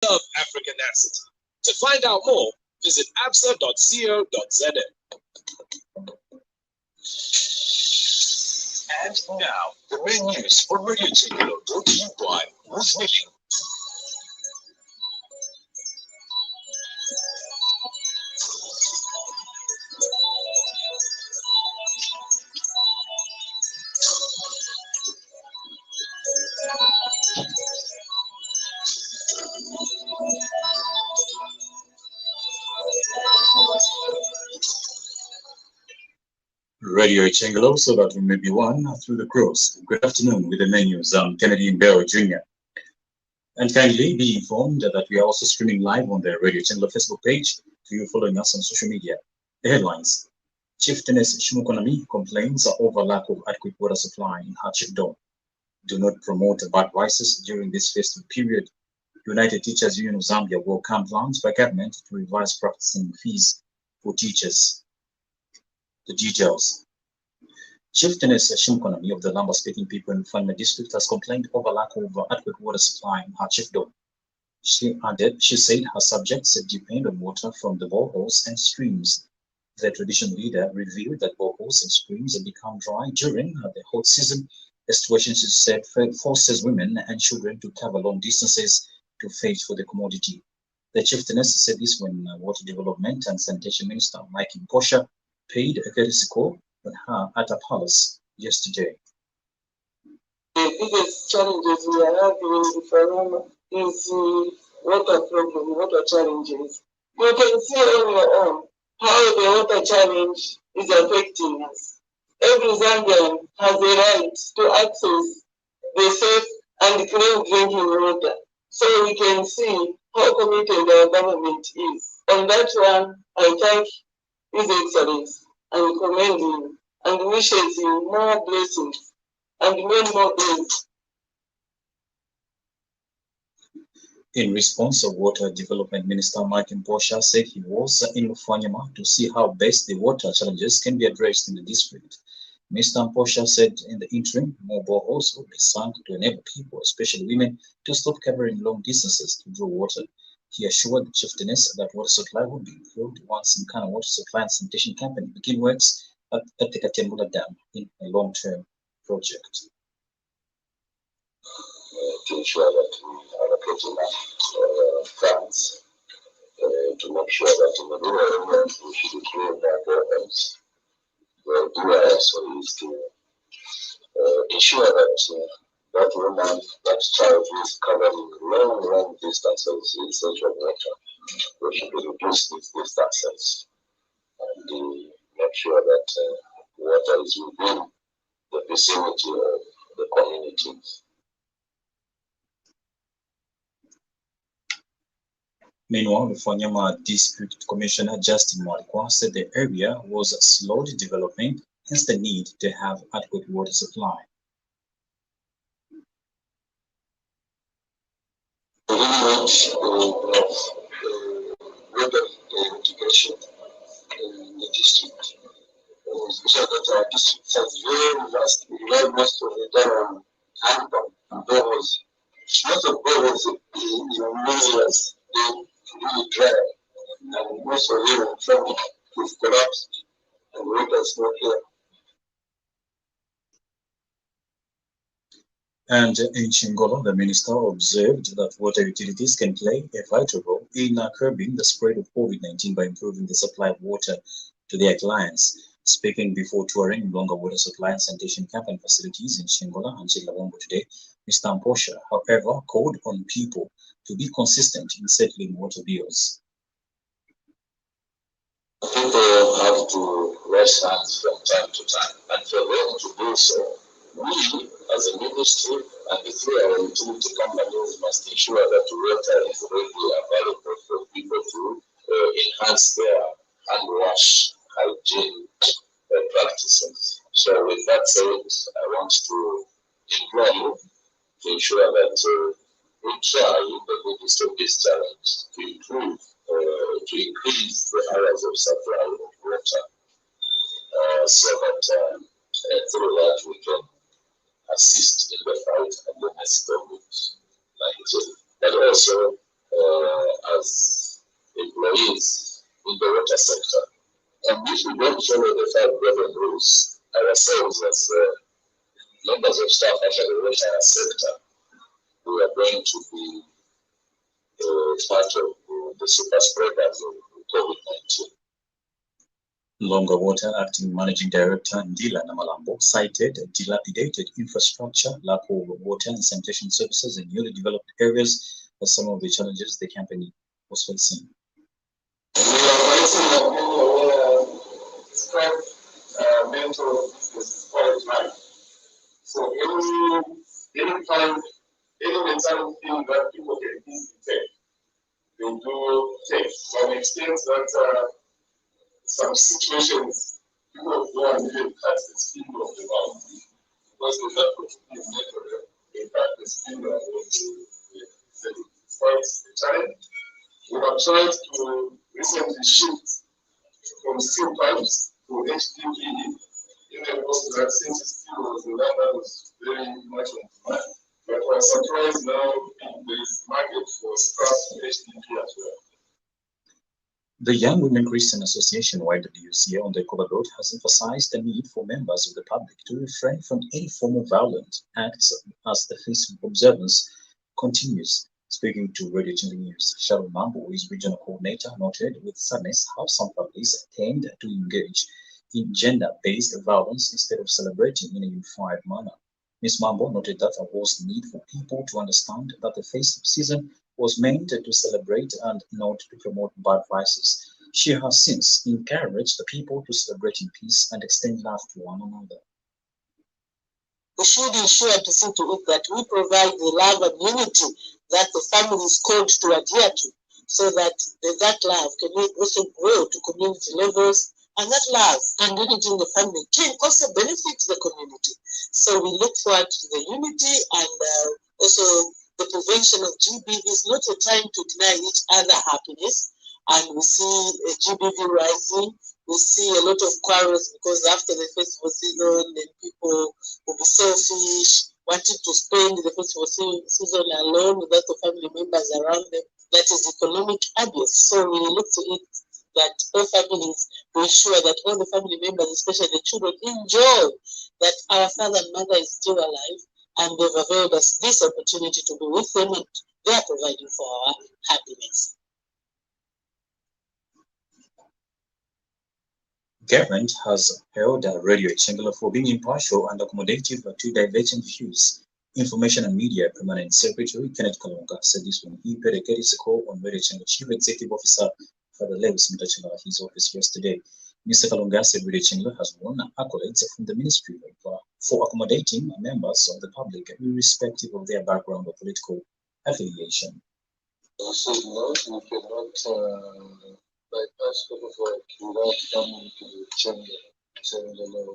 Of African accent. To find out more, visit absa.co.za. And now, the main news for Radio Chingolo, brought to you by Who's Milling. Radio Changalo, so that we may be one through the cross. Good afternoon with the menus. I'm Kennedy Mbeo Jr. And kindly be informed that we are also streaming live on the Radio Changalo Facebook page to you following us on social media. The headlines: Chieftainess Shumukonami complains over lack of adequate water supply in her chiefdom. Do not promote bad vices during this festive period. United Teachers Union of Zambia welcome plans by government to revise practicing fees for teachers. The details. Chieftainess Shumukonami of the Lamba-speaking people in Fanya district has complained over lack of adequate water supply in her chiefdom. She said her subjects depend on water from the boreholes and streams. The traditional leader revealed that boreholes and streams have become dry during the hot season, a situation she said forces women and children to travel long distances to fetch for the commodity. The chieftainess said this when Water Development and Sanitation Minister Mike Mposha paid a courtesy call on her at her palace yesterday. The biggest challenges we are having in the Farama is water problem, water challenges. You can see on your own how the water challenge is affecting us. Every Zambian has a right to access the safe and clean drinking water. So we can see how committed our government is. On that one, I thank His Excellency and commend him and wishes him more blessings and many more days. In response, Water Development Minister Mike Mposha said he was in Lufanyama to see how best the water challenges can be addressed in the district. Mr. Mposha said in the interim, more boreholes will be sunk to enable people, especially women, to stop covering long distances to draw water. He assured the chieftainess that water supply will be improved once Nkana Water Supply and Sanitation Company begin works at the Katembula Dam in a long-term project. To ensure that we allocate enough funds to make sure that in the rural areas we should improve their programs. The idea also is to ensure that that woman, that child who is covering long distances in search of water, we should reduce these distances and make sure that water is within the vicinity of the communities. Meanwhile, the Fanyama District Commissioner Justin Mwalikwa said the area was slow development, hence the need to have adequate water supply. We need water integration in the district. So that our district has very vast, most of the time hand pump and boreholes. Most of boreholes in many years, they really dry, and most of them in front is collapsed, and water is not here. And in Chingola, the minister observed that water utilities can play a vital role in curbing the spread of COVID-19 by improving the supply of water to their clients. Speaking before touring longer water supply and sanitation company facilities in Chingola and Chilawombo today, Mr. Mposha, however, called on people to be consistent in settling water bills. People have to raise hands from time to time, and for them to do so, we, as a ministry and through our utility companies, must ensure that water is readily available for people to enhance their hand wash hygiene practices. So with that said, I want to implore you to ensure that we try in the midst of this challenge to improve, to increase the hours of supply of water, so that through that we can assist in the fight against COVID-19. But also as employees in the water sector. And if we don't follow the 5 golden rules ourselves as members of staff under the water sector, we are going to be part of the super spreaders of COVID-19. Longa Water Acting Managing Director Ndila Namalambo cited dilapidated infrastructure, lack of water and sanitation services in newly developed areas as some of the challenges the company was facing. We are facing a people where strength, mental is quite high. So any kind, any mental thing that people can easily take, they do take. To an extent that some situations people go and even cut the skin of the mouth because they have to be natural. They cut the skin of the quite a challenge. We have tried to recently shift from steel pipes to HDPE in the hope that since steel was the one that was very much on demand. But we're surprised now there is market for scrap HDPE as well. The Young Women Christian Association YWCA on the Koba Road has emphasized the need for members of the public to refrain from any form of violent acts as the feast of observance continues. Speaking to Radio Chimbi News, Sharon Mambo, who is regional coordinator, noted with sadness how some families tend to engage in gender-based violence instead of celebrating in a unified manner. Ms. Mambo noted that there was need for people to understand that the festive season was meant to celebrate and not to promote bad vices. She has since encouraged the people to celebrate in peace and extend love to one another. We should ensure to see to it that we provide the love and unity that the family is called to adhere to, so that that love can also grow to community levels, and that love and unity in the family can also benefit the community. So we look forward to the unity and also the prevention of GBV is not a time to deny each other happiness. And we see GBV rising. We see a lot of quarrels because after the festival season, then people will be selfish, wanting to spend the festival season alone without the family members around them. That is economic abuse. So we look to it that all families will ensure that all the family members, especially the children, enjoy that our father and mother is still alive and they've availed us this opportunity to be with them and they are providing for our happiness. Government has held Radio Chingala for being impartial and accommodative to divergent views. Information and Media Permanent Secretary Kenneth Kalunga said this when he paid a courtesy call on Radio Chingala Chief Executive Officer Father Lewis Mutachila at his office yesterday. Mr. Kalunga said Radio Chingala has won accolades from the Ministry for accommodating members of the public irrespective of their background or political affiliation. So no, we cannot bypass people without coming to change the law.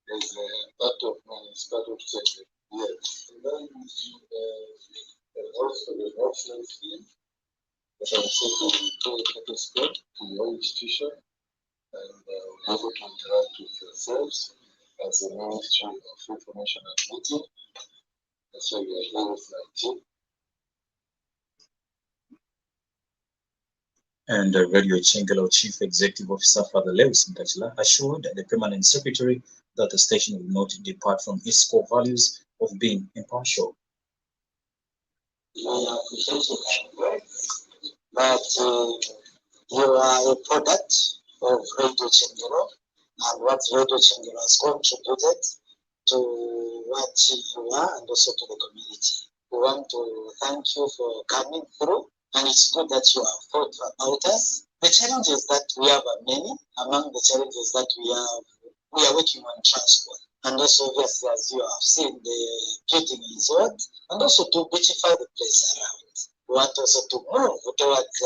There's a part of money, it's part of change. Yes. And then also the optional scheme, that I'm saying to the spread to your institution and we're able to interact with yourselves as a Ministry of Information and Media. That's why we are here with my team. And Radio Chingalo Chief Executive Officer Father Lewis Mutachila assured the Permanent Secretary that the station will not depart from its core values of being impartial. We appreciate that you are a product of Radio Chingalo and what Radio Chingalo has contributed to what you are and also to the community. We want to thank you for coming through. And it's good that you have thought about us. The challenges that we have are many. Among the challenges that we are working on transport. And also, obviously, as you have seen, the building is what? And also to beautify the place around. We want also to move towards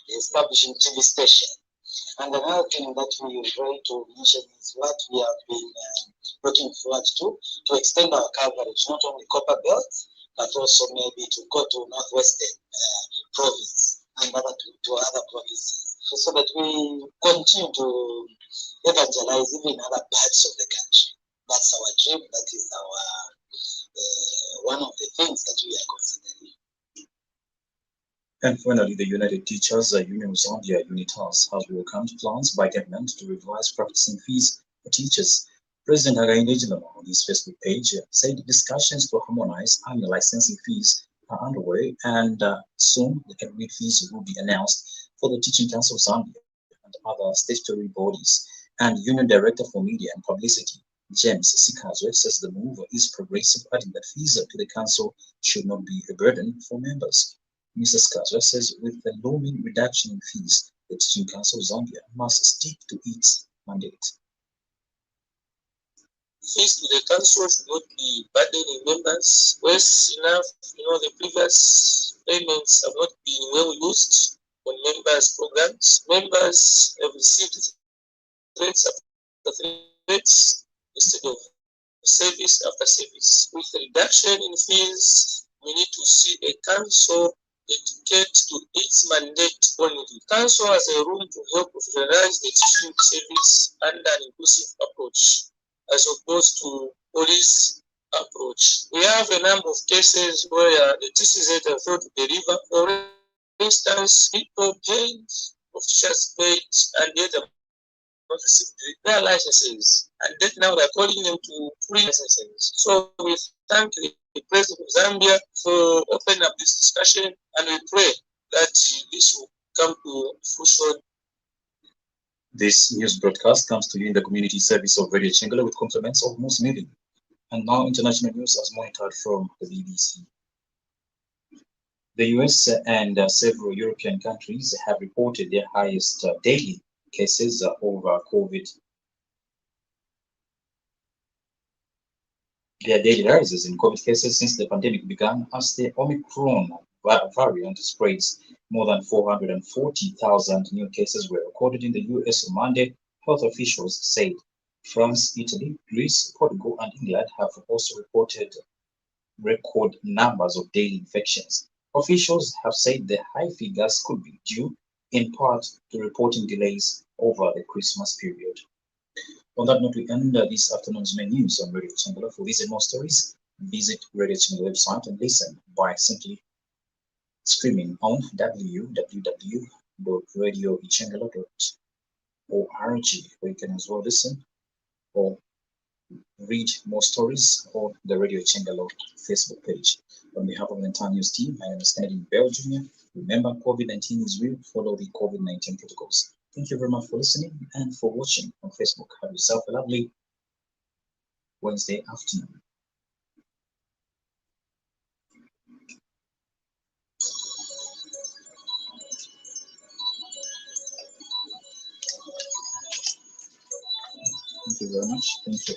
establishing TV station. And another thing that we would like to mention is what we have been looking forward to extend our coverage, not only Copper Belt, but also maybe to go to Northwestern province and to other provinces, so that we continue to evangelize even in other parts of the country. That's our dream. That is our one of the things that we are considering. And finally, the United Teachers Union of Zambia, UNITAS, has welcomed plans by government to revise practicing fees for teachers. President Hakainde Hichilema on his Facebook page said discussions to harmonize annual licensing fees are underway, and soon the agreed fees will be announced for the Teaching Council of Zambia and other statutory bodies. And Union Director for Media and Publicity, James Sikazwe, says the move is progressive, adding that fees to the council should not be a burden for members. Mr. Sikazwe says with the looming reduction in fees, the Teaching Council of Zambia must stick to its mandate. Fees to the council should not be burdening members. Worse enough, the previous payments have not been well used on members' programs. Members have received threats after threats instead of service after service. With the reduction in fees, we need to see a council dedicate to its mandate only. The council has a room to help professionalize the teaching service under an inclusive approach, as opposed to police approach. We have a number of cases where the TCZ have failed to deliver. For instance, people paid, officials paid, and yet not received their licenses, and then now they're calling them to free licenses. So we thank the President of Zambia for opening up this discussion, and we pray that this will come to fruition. This news broadcast comes to you in the community service of Radio Chingala with compliments of Moose Meeting. And now international news as monitored from the BBC. The US and several European countries have reported their highest daily cases over COVID. Their daily rises in COVID cases since the pandemic began as the Omicron variant spreads. More than 440,000 new cases were recorded in the US on Monday, health officials said. France, Italy, Greece, Portugal, and England have also reported record numbers of daily infections. Officials have said the high figures could be due in part to reporting delays over the Christmas period. On that note, we end this afternoon's main news on Radio Chingala. For these and more stories, visit Radio Chingala website and listen by simply streaming on www.radioichingala.org, where you can as well listen or read more stories on the Radio Chingalo Facebook page. On behalf of the entire news team, I am Kennedy Bell Jr. Remember, COVID-19 is real. Follow the COVID-19 protocols. Thank you very much for listening and for watching on Facebook. Have yourself a lovely Wednesday afternoon. Thank you very much. Thank you.